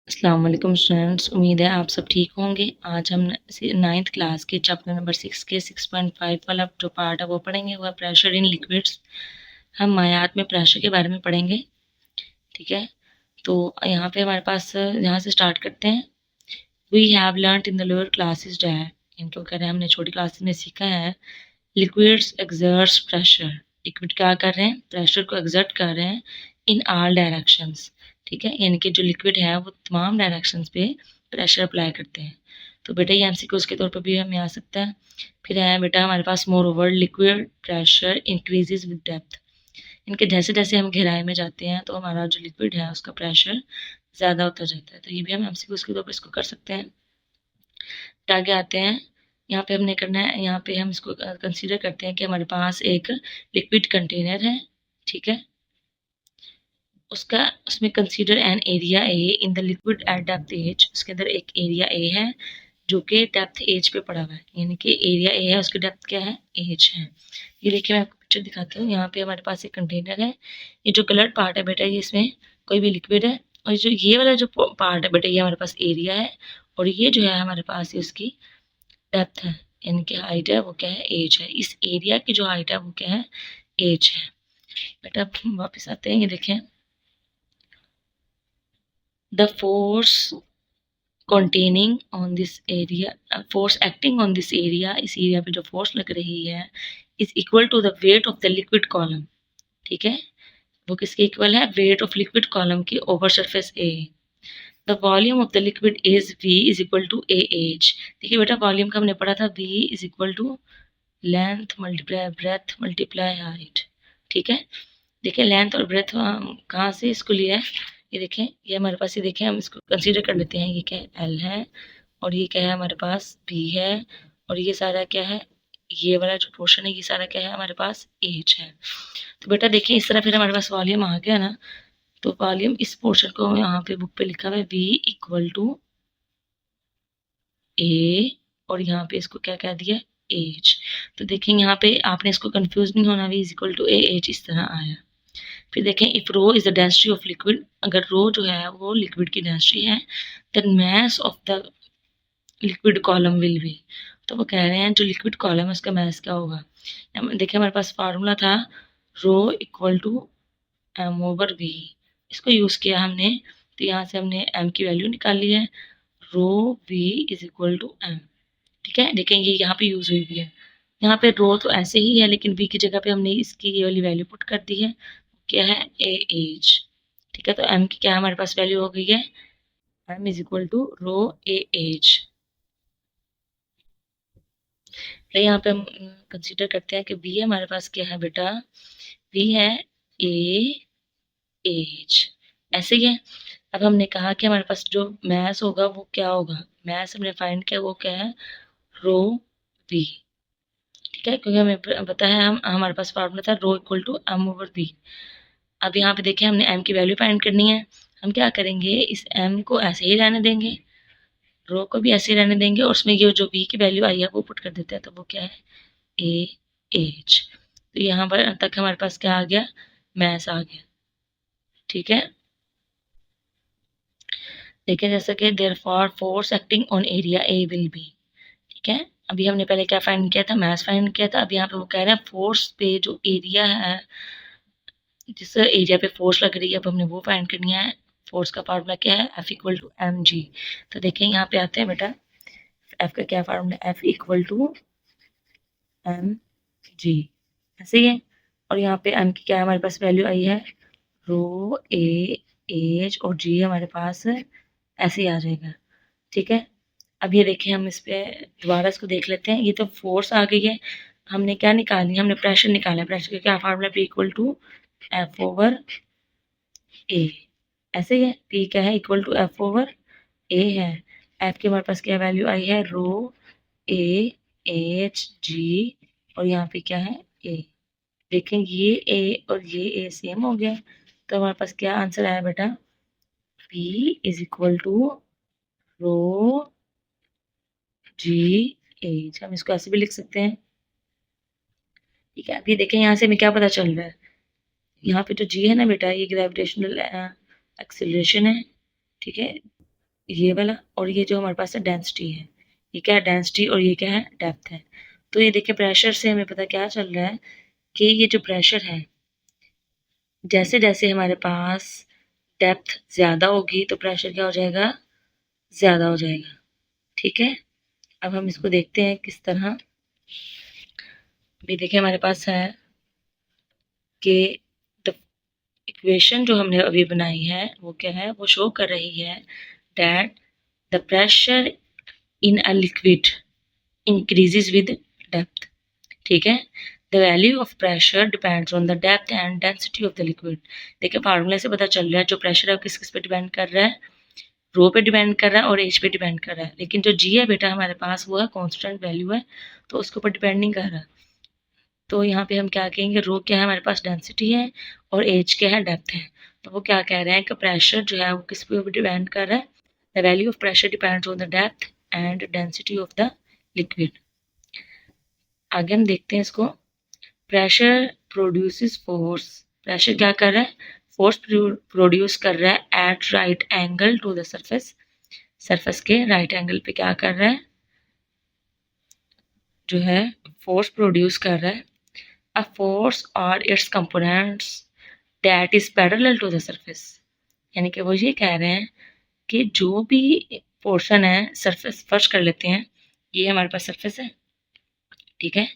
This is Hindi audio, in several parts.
अस्सलाम वालेकुम स्टूडेंट्स, उम्मीद है आप सब ठीक होंगे। आज हम 9th क्लास के चैप्टर नंबर 6 के 6.5 वाला जो पार्ट है वो पढ़ेंगे। वह प्रेशर इन लिक्विड्स। हम मायात में प्रेशर के बारे में पढ़ेंगे। ठीक है, तो यहाँ पे हमारे पास यहाँ से स्टार्ट करते हैं। We have learned in the lower classes that, इनको कह रहे हैं हमने छोटी क्लासेस में सीखा है। लिक्विड्स एक्सर्ट्स प्रेशर, लिक्विड क्या कर रहे हैं, प्रेशर को एक्सर्ट कर रहे हैं इन ऑल डायरेक्शंस। ठीक है, यानी कि जो लिक्विड है वो तमाम डायरेक्शंस पे प्रेशर अप्लाई करते हैं। तो बेटा ये एमसीक्यूज के तौर पर भी हमें आ सकता है। फिर है बेटा हमारे पास moreover liquid pressure increases with depth, इनके जैसे जैसे हम गहराई में जाते हैं तो हमारा जो लिक्विड है उसका प्रेशर ज़्यादा होता जाता है। तो ये भी हम एमसीक्यूज के तौर पर इसको कर सकते हैं। आगे आते हैं, यहाँ पे हमने करना है, यहाँ पे हम इसको कंसीडर करते हैं कि हमारे पास एक लिक्विड कंटेनर है। ठीक है, उसका उसमें consider an area a in the liquid at depth h, उसके अंदर एक एरिया ए है जो कि डेप्थ एज पे पड़ा हुआ है, यानी कि एरिया ए है, उसकी डेप्थ क्या है, एज है। ये देखिए मैं आपको पिक्चर दिखाती हूँ। यहाँ पे हमारे पास एक कंटेनर है, ये जो कलर्ड पार्ट है बेटा ये इसमें कोई भी लिक्विड है, और जो ये वाला जो पार्ट है बेटा ये हमारे पास एरिया है, और ये जो है हमारे पास ये उसकी डेप्थ है, यानी कि हाइट है वो क्या है, एज है। इस एरिया की जो हाइट है वो क्या है, एज है। बेटा अब हम वापस आते हैं, ये देखें, the force containing on this area, force acting on this area, इस एरिया पे जो फोर्स लग रही है is equal to the weight of the liquid column। ठीक है, वो किसके इक्वल है, वेट ऑफ लिक्विड कॉलम की over surface a. The volume of the liquid is v is equal to a h. देखिए बेटा वॉल्यूम का हमने पढ़ा था, v is equal to length multiply breadth multiply height. ठीक है, देखिए लेंथ और ब्रेथ कहाँ से इसको लिया है, ये देखें, ये हमारे पास, ये देखें हम इसको कंसीडर कर लेते हैं, ये क्या है, एल है, और ये क्या है हमारे पास, बी है, और ये सारा क्या है, ये वाला जो पोर्शन है ये सारा क्या है हमारे पास, एच है। तो बेटा देखिए इस तरह फिर हमारे पास वॉल्यूम आ गया ना, तो वॉल्यूम इस पोर्शन को यहाँ पे बुक पे लिखा हुआ है वी इक्वल टू ए, और यहाँ पे इसको क्या कह दिया, एच। तो देखें यहाँ पे आपने इसको कंफ्यूज नहीं होना, v is equal to a h इस तरह आया। फिर देखें if rho is the density of liquid, अगर रो जो है वो लिक्विड की डेंसिटी है, then mass of the liquid column will be, तो वो कह रहे हैं जो लिक्विड कॉलम है उसका मास क्या होगा। देखिए हमारे पास फार्मूला था rho equal to m over v, इसको यूज़ किया हमने, तो यहाँ से हमने एम की वैल्यू निकाल ली है, rho v is equal to m. ठीक है, देखें ये यहाँ पे यूज़ हुई हुई है, यहाँ पे रो तो ऐसे ही है लेकिन वी की जगह पे हमने इसकी ये वाली वैल्यू पुट कर दी है, क्या है, ए एज। ठीक है, तो एम की क्या हमारे पास वैल्यू हो गई है, m is equal to rho a h. तो यहाँ पे हम कंसीडर करते हैं कि वी हमारे पास क्या है बेटा, वी है ए एज, ऐसे ही है। अब हमने कहा कि हमारे पास जो मैस होगा वो क्या होगा, मैस हमने फाइंड किया वो क्या है, रो वी। ठीक है, क्योंकि हमें पता है हम हमारे पास फार्मूला था rho equal to m over v. अब यहाँ पे देखें हमने एम की वैल्यू फाइंड करनी है, हम क्या करेंगे, इस एम को ऐसे ही रहने देंगे, रो को भी ऐसे ही रहने देंगे, और उसमें ये जो वी की वैल्यू आई है वो पुट कर देते हैं, तो वो क्या है, ए एच। तो यहाँ पर तक हमारे पास क्या आ गया, मैस आ गया। ठीक है, देखिए जैसा कि therefore force acting on area a will be. ठीक है, अभी हमने पहले क्या फाइंड किया था, मैस फाइंड किया था, अब यहाँ पे वो कह रहे हैं फोर्स पे जो एरिया है, जिस एरिया पे फोर्स लग रही है, अब हमने वो फाइंड करनी है। फोर्स का फार्मूला क्या है, f equal to m g. तो देखें यहाँ पे आते हैं बेटा, एफ का क्या formula, f equal to m g, ऐसे ही है। और यहाँ पे एम की क्या हमारे पास वैल्यू आई है, रो ए एच, और जी हमारे पास ऐसे ही आ जाएगा। ठीक है, अब ये देखें हम इस पे दोबारा इसको देख लेते हैं, ये तो फोर्स आ गई है, हमने क्या निकाली, हमने प्रेशर निकाला है, प्रेशर का क्या formula, p equal to f over a, ऐसे ही है, पी क्या है, equal to f over a है, एफ की हमारे पास क्या वैल्यू आई है, रो ए एच जी, और यहाँ पे क्या है, ए। देखें ये ए और ये ए सेम हो गया, तो हमारे पास क्या आंसर आया बेटा, p is equal to rho g h, हम इसको ऐसे भी लिख सकते हैं। ठीक है, अभी देखें यहाँ से हमें क्या पता चल रहा है, यहाँ पे जो जी है ना बेटा, ये ग्रेविटेशनल एक्सेलरेशन है। ठीक है, ये वाला, और ये जो हमारे पास है डेंसिटी है, ये क्या है डेंसिटी और ये क्या है डेप्थ है। तो ये देखिए प्रेशर से हमें पता क्या चल रहा है कि ये जो प्रेशर है, जैसे जैसे हमारे पास डेप्थ ज़्यादा होगी तो प्रेशर क्या हो जाएगा, ज़्यादा हो जाएगा। ठीक है, अब हम इसको देखते हैं किस तरह। अभी देखिए हमारे पास है कि द इक्वेशन जो हमने अभी बनाई है वो क्या है, वो शो कर रही है that the pressure in a liquid increases with depth. ठीक है, the value of pressure depends on the depth and density of the liquid. देखिए फार्मूले से पता चल रहा है जो प्रेशर है वो किस किस पे डिपेंड कर रहा है, रो पे डिपेंड कर रहा है और एच पे डिपेंड कर रहा है। लेकिन जो जी है बेटा हमारे पास वो है कांस्टेंट वैल्यू है, तो उसके ऊपर डिपेंड नहीं कर रहा। तो यहाँ पे हम क्या कहेंगे, रो क्या है हमारे पास डेंसिटी है और एच क्या है डेप्थ है। तो वो क्या कह रहे हैं कि प्रेशर जो है वो किस पे डिपेंड कर रहा है, the value of pressure depends on the depth and density of the liquid. आगे हम देखते हैं इसको। प्रेशर प्रोड्यूसेस फोर्स, प्रेशर क्या कर रहा है, फोर्स प्रोड्यूस कर रहा है at right angle to the surface, surface के राइट एंगल पे क्या कर रहा है, जो है फोर्स प्रोड्यूस कर रहा है। अ फोर्स और its components that is parallel to the surface, यानी कि वो ये कह रहे हैं कि जो भी पोर्शन है सरफेस, फर्स्ट कर लेते हैं, ये हमारे पास सरफेस है। ठीक है,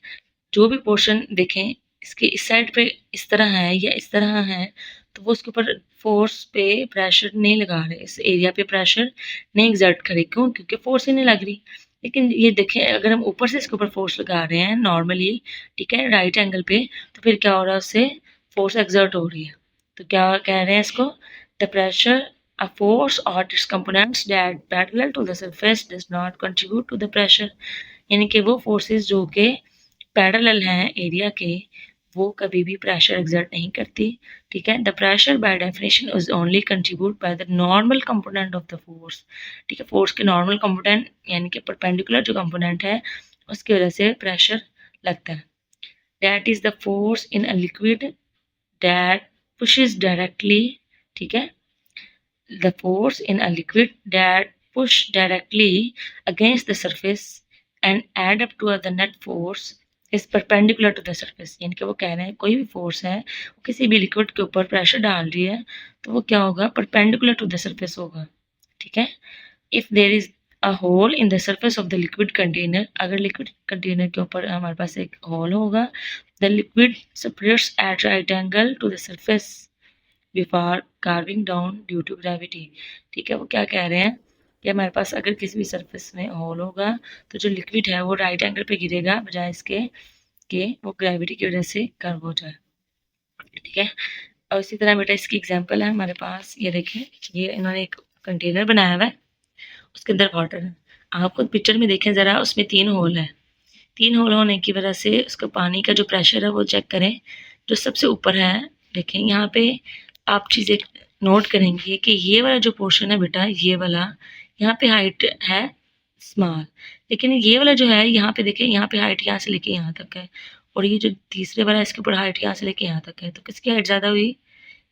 जो भी पोर्शन देखें इसके इस साइड पे इस तरह है या इस तरह है, तो वो उसके ऊपर फोर्स पे प्रेशर नहीं लगा रहे, इस एरिया पे प्रेशर नहीं एग्जर्ट करे। क्यों, क्योंकि फोर्स ही नहीं लग रही। लेकिन ये देखें अगर हम ऊपर से इसके ऊपर फोर्स लगा रहे हैं नॉर्मली, ठीक है, राइट एंगल पे, तो फिर क्या हो रहा है, उससे फोर्स एग्जर्ट हो रही है। तो क्या कह रहे हैं इसको, the pressure a force or its components that parallel to the surface does not contribute to the pressure, यानी कि वो फोर्सेस जो कि पैरेलल हैं एरिया के, वो कभी भी प्रेशर एग्जर्ट नहीं करती। ठीक है, the pressure by definition is only contribute by the normal component of the force. ठीक है, फोर्स के नॉर्मल कंपोनेंट यानी कि परपेंडिकुलर जो कंपोनेंट है उसकी वजह से प्रेशर लगता है। That is the force in a liquid that pushes directly, ठीक है, the force in a liquid that push directly against the surface and add up to the net force is perpendicular to the surface। यानी कि वो कह रहे हैं कोई भी फोर्स है वो किसी भी लिक्विड के ऊपर प्रेशर डाल रही है तो वो क्या होगा, परपेंडिकुलर टू द सरफेस होगा। ठीक है, if there is a hole in the surface of the liquid container, अगर लिक्विड कंटेनर के ऊपर हमारे पास एक होल होगा, the liquid separates at right angle to the surface before carving down due to gravity. ठीक है, वो क्या कह रहे हैं कि हमारे पास अगर किसी भी सरफेस में होल होगा तो जो लिक्विड है वो राइट एंगल पे गिरेगा बजाय इसके कि वो ग्रेविटी की वजह से कर्व हो जाए। ठीक है, और इसी तरह बेटा इसकी एग्जांपल है हमारे पास, ये देखें, ये इन्होंने एक कंटेनर बनाया हुआ है, उसके अंदर वाटर है। आप खुद पिक्चर में देखें ज़रा, उसमें 3 होल है। 3 होल होने की वजह से उसका पानी का जो प्रेशर है वो चेक करें। जो सबसे ऊपर है, देखें यहाँ पे आप चीज़ें नोट करेंगे कि ये वाला जो पोर्शन है बेटा, ये वाला यहाँ पे हाइट है स्मॉल, लेकिन ये वाला जो है यहाँ पे देखें, यहाँ पे हाइट यहाँ से लेके यहाँ तक है, और ये जो तीसरे वाला है इसके ऊपर हाइट यहाँ से लेके यहाँ तक है। तो किसकी हाइट ज़्यादा हुई,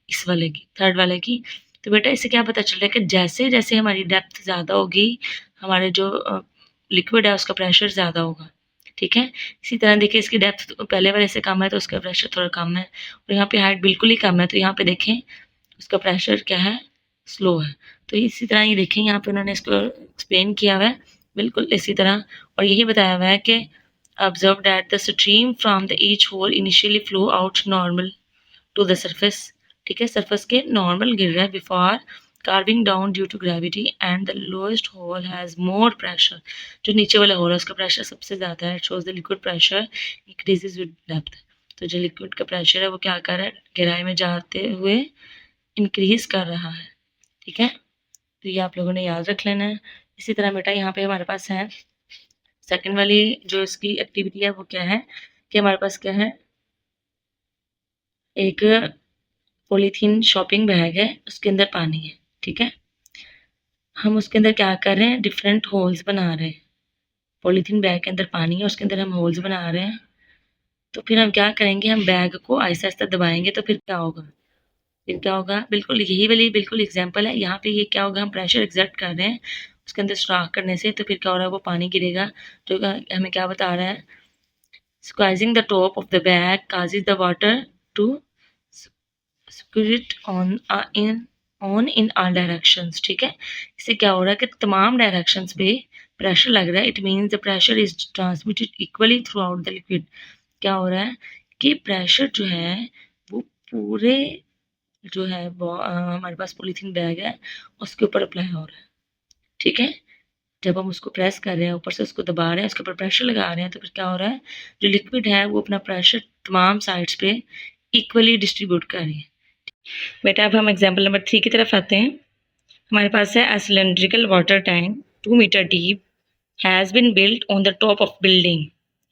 इस वाले की, थर्ड वाले की। तो बेटा इससे क्या पता चल रहा है कि जैसे जैसे हमारी डेप्थ ज़्यादा होगी हमारे जो लिक्विड है उसका प्रेशर ज़्यादा होगा। ठीक है, इसी तरह देखिए इसकी डेप्थ पहले वाले से कम है तो उसका प्रेशर थोड़ा कम है, और यहाँ पे हाइट बिल्कुल ही कम है तो यहाँ पे देखें उसका प्रेशर क्या है, स्लो है। तो इसी तरह ये देखें यहाँ पे उन्होंने इसको एक्सप्लेन किया हुआ है बिल्कुल इसी तरह, और यही बताया हुआ है कि observe that the stream from the each hole initially flow out normal to the surface. ठीक है, सरफेस के नॉर्मल गिर रहा है before carving down due to gravity and the lowest hole has more pressure. जो नीचे वाला होल है उसका प्रेशर सबसे ज़्यादा है, shows the liquid pressure increases with depth. तो जो लिक्विड का प्रेशर है वो क्या कर रहा है, गहराई में जाते हुए इंक्रीज कर रहा है। ठीक है, तो ये आप लोगों ने याद रख लेना है। इसी तरह बेटा यहाँ पे हमारे पास है सेकंड वाली जो इसकी एक्टिविटी है वो क्या है कि हमारे पास क्या है, एक पॉलीथीन शॉपिंग बैग है, उसके अंदर पानी है। ठीक है, हम उसके अंदर क्या कर रहे हैं, डिफरेंट होल्स बना रहे हैं। पॉलीथीन बैग के अंदर पानी है, उसके अंदर हम होल्स बना रहे हैं। तो फिर हम क्या करेंगे, हम बैग को आहिस्ता आहिस्ता दबाएंगे तो फिर क्या होगा, फिर क्या होगा, बिल्कुल यही वाली बिल्कुल एग्जाम्पल है। यहाँ पे ये क्या होगा, हम प्रेशर एग्जर्ट कर रहे हैं उसके अंदर सुराख करने से, तो फिर क्या हो रहा है, वो पानी गिरेगा। जो हमें क्या बता रहा है, squeezing the top of the bag causes the water to squirt on in all directions। ठीक है, इससे क्या हो रहा है कि तमाम डायरेक्शंस पे प्रेशर लग रहा है। It means the pressure is transmitted equally through out the liquid. क्या हो रहा है कि प्रेशर जो है वो पूरे जो है हमारे पास पॉलीथीन बैग है उसके ऊपर अप्लाई हो रहा है। ठीक है, जब हम उसको प्रेस कर रहे हैं, ऊपर से उसको दबा रहे हैं, उसके ऊपर प्रेशर लगा रहे हैं, तो फिर क्या हो रहा है, जो लिक्विड है वो अपना प्रेशर तमाम साइड्स पे इक्वली डिस्ट्रीब्यूट कर रही है। बेटा अब हम एग्जाम्पल नंबर 3 की तरफ आते हैं। हमारे पास है a cylindrical water tank 2 metre deep has been built on the top of building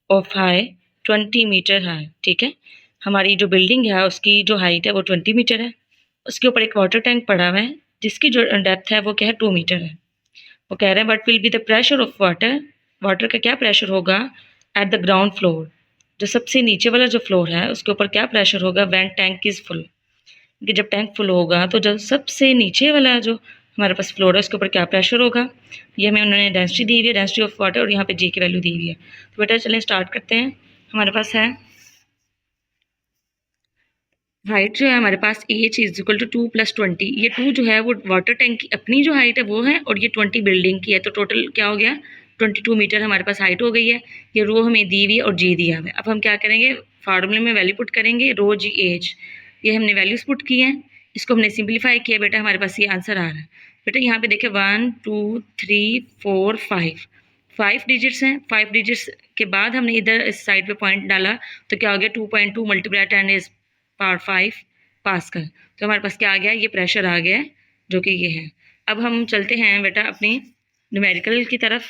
of high 20 metre high. ठीक है, हमारी जो बिल्डिंग है उसकी जो हाइट है वो 20 मीटर है, उसके ऊपर एक वाटर टैंक पड़ा हुआ है जिसकी जो डेप्थ है वो क्या है, 2 मीटर है। वो कह रहे हैं what will be the pressure of water, water का क्या प्रेशर होगा एट द ग्राउंड फ्लोर, जो सबसे नीचे वाला जो फ्लोर है उसके ऊपर क्या प्रेशर होगा व्हेन टैंक इज फुल, कि जब टैंक फुल होगा तो जब सबसे नीचे वाला जो हमारे पास फ्लोर है उसके ऊपर क्या प्रेशर होगा। ये हमें उन्होंने डेंसिटी दी हुई है, डेंसिटी ऑफ वाटर, और यहाँ पे जी की वैल्यू दी हुई है। तो बेटा चलें स्टार्ट करते हैं। हमारे पास है हाइट जो है हमारे पास एच इज इक्वल टू 2 + 20। ये 2 जो है वो वाटर टैंक की अपनी जो हाइट है वो है, और ये 20 बिल्डिंग की है, तो टोटल क्या हो गया 22 मीटर हमारे पास हाइट हो गई है। ये रो हमें दी हुई है और जी दिया हुआ है। अब हम क्या करेंगे, फार्मूले में वैल्यू पुट करेंगे, रो जी एच, ये हमने वैल्यूज पुट की हैं, इसको हमने सिंप्लीफाई किया बेटा, हमारे पास ये आंसर आ रहा है। बेटा यहाँ पे देखिए 1 2 3 4 5 5 डिजिट्स हैं। 5 डिजिट्स के बाद हमने इधर इस साइड पे पॉइंट डाला, तो क्या हो गया 2.2 मल्टीप्लाई 10 इज पावर 5 पास्कल। तो हमारे पास क्या आ गया, ये प्रेशर आ गया जो कि ये है। अब हम चलते हैं बेटा अपनी न्यूमेरिकल की तरफ।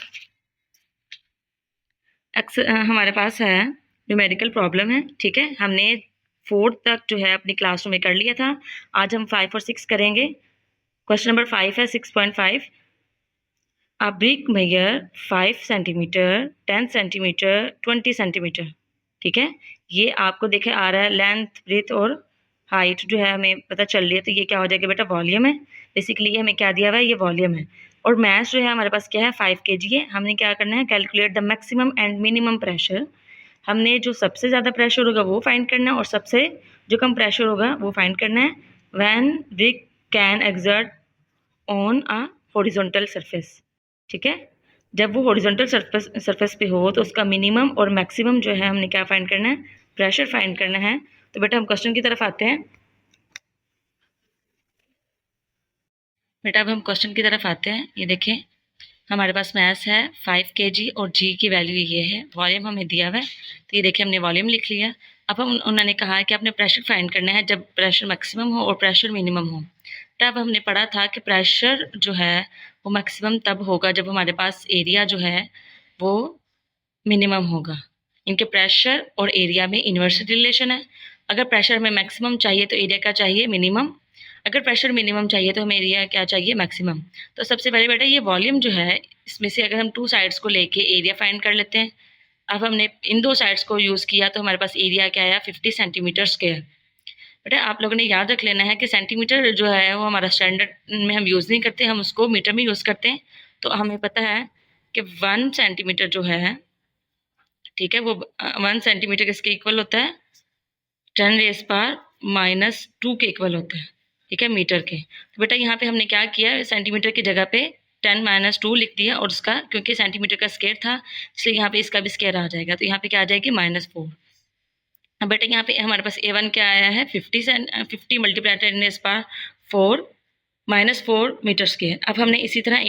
हमारे पास है न्यूमेरिकल प्रॉब्लम है। ठीक है, हमने 4 तक जो है अपनी क्लासरूम में कर लिया था। आज हम 5 और 6 करेंगे। क्वेश्चन नंबर 5 है 6.5। A brick measure 5 centimetre 10 centimetre 20 centimetre. ठीक है, ये आपको देखे आ रहा है लेंथ ब्रेथ और हाइट जो है हमें पता चल रही है, तो ये क्या हो जाएगा बेटा, वॉल्यूम है। बेसिकली ये हमें क्या दिया हुआ है, ये वॉल्यूम है। और मैथ जो है हमारे पास क्या है 5 kg है। हमने क्या करना है, calculate the maximum and minimum pressure. हमने जो सबसे ज़्यादा प्रेशर होगा वो फाइंड करना है, और सबसे जो कम प्रेशर होगा वो फाइंड करना है। When brick can exert on a horizontal surface. ठीक है, जब वो हॉरिजॉन्टल सरफेस पे हो तो उसका मिनिमम और मैक्सिमम जो है हमने क्या फाइंड करना है, प्रेशर फाइंड करना है। तो बेटा हम क्वेश्चन की तरफ आते हैं। बेटा अब हम क्वेश्चन की तरफ आते हैं। ये देखें हमारे पास मैथ्स है 5 kg और जी की वैल्यू ये है, वॉल्यूम हमें दिया हुआ है, तो ये देखिए हमने वॉल्यूम लिख लिया। अब हम उन्होंने कहा है कि आपने प्रेशर फाइंड करना है जब प्रेशर मैक्सिमम हो और प्रेशर मिनिमम हो। तब हमने पढ़ा था कि प्रेशर जो है वो मैक्सिमम तब होगा जब हमारे पास एरिया जो है वो मिनिमम होगा। इनके प्रेशर और एरिया में इन्वर्स रिलेशन है। अगर प्रेशर हमें मैक्सिमम चाहिए तो एरिया क्या चाहिए, मिनिमम। अगर प्रेशर मिनिमम चाहिए तो हमें एरिया क्या चाहिए, मैक्सिमम। तो सबसे पहले बेटा ये वॉल्यूम जो है इसमें से अगर हम 2 साइड्स को लेके एरिया फाइंड कर लेते हैं। अब हमने इन 2 साइड्स को यूज़ किया तो हमारे पास एरिया क्या आया, 50 सेंटीमीटर स्क्वायर। बेटा आप लोगों ने याद रख लेना है कि सेंटीमीटर जो है वो हमारा स्टैंडर्ड में हम यूज़ नहीं करते, हम उसको मीटर में यूज़ करते हैं। तो हमें पता है कि 1 सेंटीमीटर जो है, ठीक है, वो 1 सेंटीमीटर किसके इक्वल होता है, 10⁻⁻² के इक्वल होता है। ठीक है, मीटर के। तो बेटा यहाँ पे हमने क्या किया, सेंटीमीटर की जगह पे 10⁻² लिख दिया, और उसका क्योंकि सेंटीमीटर का स्क्वायर था इसलिए यहाँ पे इसका भी स्क्वायर आ जाएगा, तो यहाँ पे क्या आ जाएगी -4। अब बेटा यहाँ पे हमारे पास A1 क्या आया है 50 मल्टीप्लाई 10⁻⁴ -4 मीटर स्क्वायर। अब हमने इसी तरह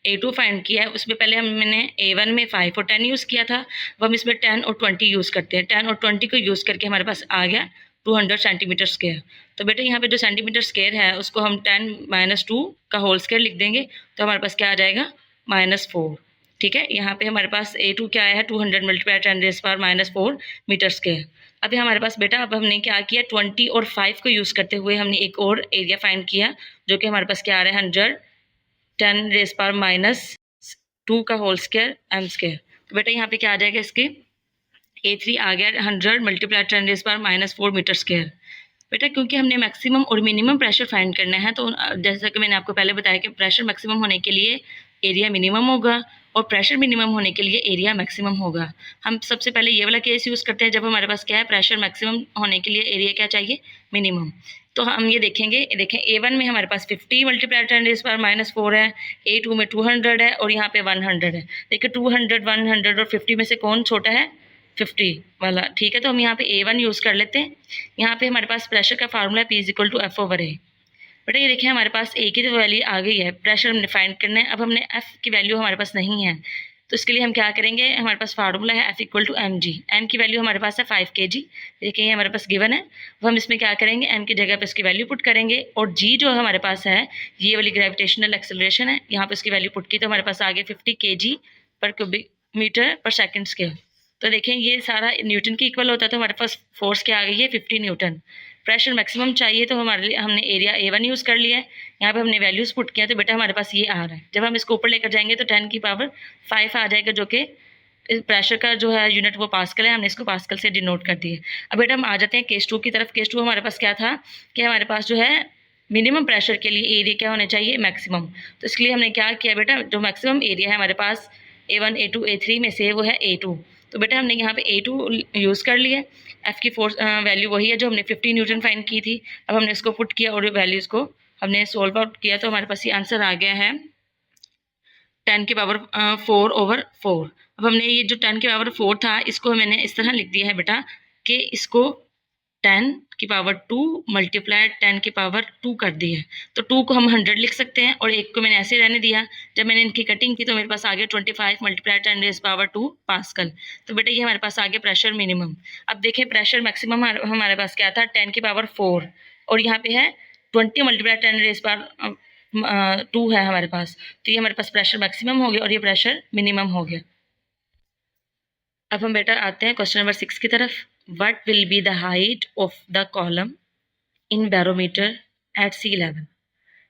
A2 फाइंड किया है, उसमें पहले हमने A1 में 5 और 10 यूज़ किया था, अब हम इसमें 10 और 20 यूज़ करते हैं। 10 और 20 को यूज़ करके हमारे पास आ गया 200 सेंटीमीटर स्क्वायर। तो बेटा यहाँ पे जो सेंटीमीटर स्क्वायर है उसको हम 10⁻² का होल स्क्वायर लिख देंगे, तो हमारे पास क्या आ जाएगा -4। ठीक है, यहाँ पे हमारे पास A2 क्या आया है 200 मल्टीप्लाई 10⁻⁴ मीटर स्क्वायर। अभी हमारे पास बेटा अब हमने क्या किया 20 और 5 को यूज़ करते हुए हमने एक और एरिया फाइंड किया, जो कि हमारे पास क्या आ रहा है 100 10⁻⁻² का होल स्क्वायर m स्क्वायर। तो बेटा यहाँ पे क्या आ जाएगा, इसके A3 आ गया 100 मल्टीप्लाई 10⁻⁴ मीटर स्क्वायर। बेटा क्योंकि हमने मैक्सिमम और मिनिमम प्रेशर फाइंड करना है, तो जैसा कि मैंने आपको पहले बताया कि प्रेशर मैक्सिमम होने के लिए एरिया मिनिमम होगा और प्रेशर मिनिमम होने के लिए एरिया मैक्सिमम होगा। हम सबसे पहले ये वाला केस यूज़ करते हैं जब हमारे पास क्या है, प्रेशर मैक्सिमम होने के लिए एरिया क्या चाहिए, मिनिमम। तो हम ये देखेंगे, देखें A1 में हमारे पास 50 मल्टीप्लाई 10⁻⁴ है, A2 में 200 है और यहाँ पे 100 है। देखिए 200, 100 और 50 में से कौन छोटा है, 50 वाला। ठीक है, तो हम यहाँ पे A1 यूज़ कर लेते हैं। यहाँ पे हमारे पास प्रेशर का फार्मूला है P=F/A। बेटा ये देखिए हमारे पास A की तो वैल्यू आ गई है, प्रेशर हमने फाइंड करना है। अब हमने F की वैल्यू हमारे पास नहीं है, तो इसके लिए हम क्या करेंगे, हमारे पास फार्मूला है F=mg। m की वैल्यू हमारे पास है 5 kg। देखिए ये हमारे पास गिवन है, अब हम इसमें क्या करेंगे, m की जगह पे इसकी वैल्यू पुट करेंगे और g जो हमारे पास है ये वाली ग्रेविटेशनल एक्सेलरेशन है, यहाँ पे इसकी वैल्यू पुट की तो हमारे पास आ गया 50 kg पर क्यूबिक मीटर पर सेकेंड स्क्वायर। तो देखें ये सारा न्यूटन के इक्वल होता है, तो हमारे पास फोर्स क्या आ गई है, 50 न्यूटन। प्रेशर मैक्सिमम चाहिए तो हमारे लिए हमने एरिया A1 यूज़ कर लिया है, यहाँ पे हमने वैल्यूज़ पुट किया तो बेटा हमारे पास ये आ रहा है। जब हम इसको ऊपर लेकर जाएंगे तो 10⁵ आ जाएगा, जो कि प्रेशर का जो है यूनिट वो पास्कल है, हमने इसको पास्कल से डिनोट कर दिया। अब बेटा हम आ जाते हैं केस 2 की तरफ। केस 2 हमारे पास क्या था कि हमारे पास जो है मिनिमम प्रेशर के लिए एरिया क्या होना चाहिए, मैक्सिमम। तो इसके लिए हमने क्या किया बेटा, जो मैक्सिमम एरिया है हमारे पास A1, A2, A3 में से वो है A2। तो बेटा हमने यहाँ पे A2 यूज़ कर लिया। F की फोर्स वैल्यू वही है जो हमने 50 न्यूटन फाइंड की थी। अब हमने इसको पुट किया और वैल्यूज़ को हमने सोल्व आउट किया, तो हमारे पास ये आंसर आ गया है 10⁴/4। अब हमने ये जो 10⁴ था इसको मैंने इस तरह लिख दिया है बेटा कि इसको 10⁻² मल्टीप्लाई 10⁻² कर दिया है। तो 2 को हम 100 लिख सकते हैं और 1 को मैंने ऐसे रहने दिया। जब मैंने इनकी कटिंग की तो मेरे पास आ गया 25 मल्टीप्लाई 10⁻² पास्कल। तो बेटा ये हमारे पास आ गया प्रेशर मिनिमम। अब देखें प्रेशर मैक्सिमम हमारे पास क्या था, 10⁻4 और यहाँ पे है 20 मल्टीप्लाई 10⁻² है हमारे पास। तो ये हमारे पास प्रेशर मैक्सिमम हो गया और ये प्रेशर मिनिमम हो गया। अब हम बेटा आते हैं क्वेश्चन नंबर 6 की तरफ। What will be the height of the column in barometer at sea level.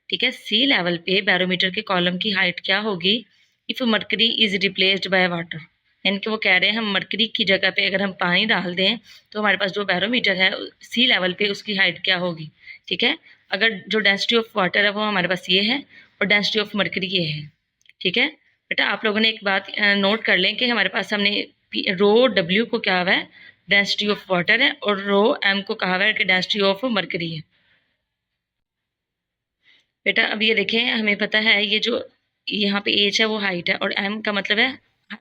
ठीक है, सी लेवल पे बैरोमीटर के कॉलम की हाइट क्या होगी if mercury is replaced by water. यानी कि वो कह रहे हैं हम मरकरी की जगह पे अगर हम पानी डाल दें तो हमारे पास जो बैरोमीटर है सी लेवल पे उसकी हाइट क्या होगी। ठीक है, अगर जो डेंसिटी ऑफ वाटर है वो हमारे पास ये है और डेंसिटी ऑफ मरकरी ये है। ठीक है बेटा, आप लोगों ने एक बात नोट कर लें कि हमारे पास हमने ρW को क्या हुआ है, डेंसिटी ऑफ वाटर है और ρM को कहा हुआ है कि डेंसिटी ऑफ मरकरी है। बेटा अब ये देखें, हमें पता है ये जो यहाँ पे एच है वो हाइट है और एम का मतलब है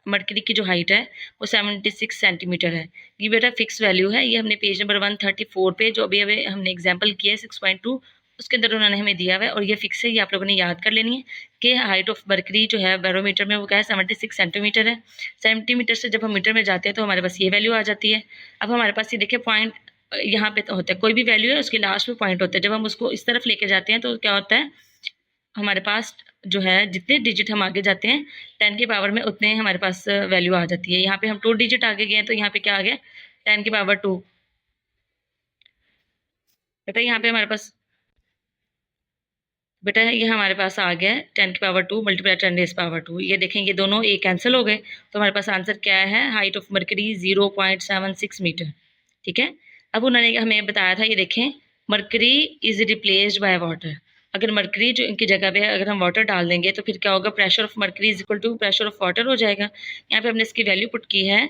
मरकरी की जो हाइट है वो 76 सेंटीमीटर है। ये बेटा फिक्स वैल्यू है, ये हमने पेज नंबर 134 पे जो अभी हमने एग्जांपल किया है 6.2 उसके अंदर उन्होंने हमें दिया हुआ है और ये फिक्स है, ये आप लोगों ने याद कर लेनी है कि हाइट ऑफ मरकरी जो है बैरोमीटर में वो क्या है 76 सेंटीमीटर है। सेंटीमीटर से जब हम मीटर में जाते हैं तो हमारे पास ये वैल्यू आ जाती है। अब हमारे पास ये देखिए पॉइंट यहाँ पे तो होता है, कोई भी वैल्यू है उसके लास्ट में पॉइंट होता है। जब हम उसको इस तरफ लेके जाते हैं तो क्या होता है, हमारे पास जो है जितने डिजिट हम आगे जाते हैं 10 की पावर में उतने हमारे पास वैल्यू आ जाती है। यहाँ पे हम 2 डिजिट आगे गए हैं तो यहाँ पे क्या आ गया 10⁻²। बेटा यहाँ पे हमारे पास बेटा ये हमारे पास आ गया 10⁻² मल्टीप्लाई 10⁻²। ये देखें ये दोनों एक कैंसिल हो गए तो हमारे पास आंसर क्या है, हाइट ऑफ मरकरी 0.76 मीटर। ठीक है, अब उन्होंने हमें बताया था, ये देखें mercury is replaced by water. अगर मरकरी जो इनकी जगह पे अगर हम वाटर डाल देंगे तो फिर क्या होगा, pressure of mercury is equal to pressure of water हो जाएगा। यहाँ पे हमने इसकी वैल्यू पुट की है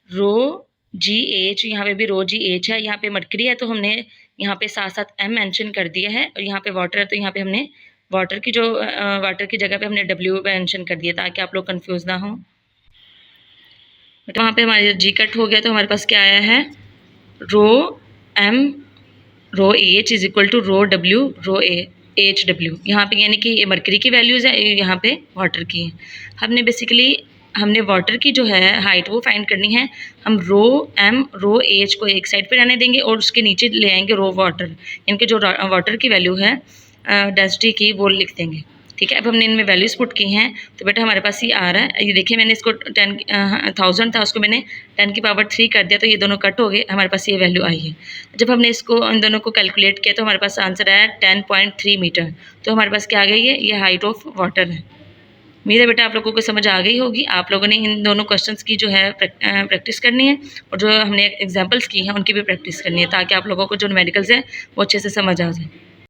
ρGH, यहाँ पे भी ρGH है, यहाँ पे मरकरी है तो हमने यहाँ पे साथ साथ M मेंशन कर दिया है और यहाँ पे वाटर है तो यहाँ पे हमने वाटर की जो वाटर की जगह पे हमने W मेंशन कर दिया ताकि आप लोग कंफ्यूज ना हो। तो वहाँ पे हमारे G कट हो गया तो हमारे पास क्या आया है, ρM ρH is equal to ρW ρHW। यहाँ पे यानी कि ये मरकरी की वैल्यूज़ है, यहाँ पे वाटर की है। हमने वाटर की जो है हाइट वो फाइंड करनी है। हम ρM ρH को एक साइड पे रहने देंगे और उसके नीचे ले आएंगे वाटर, इनके जो वाटर की वैल्यू है डेंसिटी की वो लिख देंगे। ठीक है, अब हमने इनमें वैल्यूज़ पुट की हैं तो बेटा हमारे पास ये आ रहा है। ये देखिए मैंने इसको 10,000 था उसको मैंने 10⁻³ कर दिया तो ये दोनों कट हो गए, हमारे पास ये वैल्यू आई है। जब हमने इसको इन दोनों को कैलकुलेट किया तो हमारे पास आंसर आया 10.3 मीटर। तो हमारे पास क्या आ गई है, ये हाइट ऑफ वाटर है। उम्मीद है बेटा आप लोगों को समझ आ गई होगी। आप लोगों ने इन दोनों क्वेश्चंस की जो है प्रैक्टिस करनी है और जो हमने एग्जांपल्स की हैं उनकी भी प्रैक्टिस करनी है, ताकि आप लोगों को जो न्यूमेरिकल्स हैं वो अच्छे से समझ आ जाए।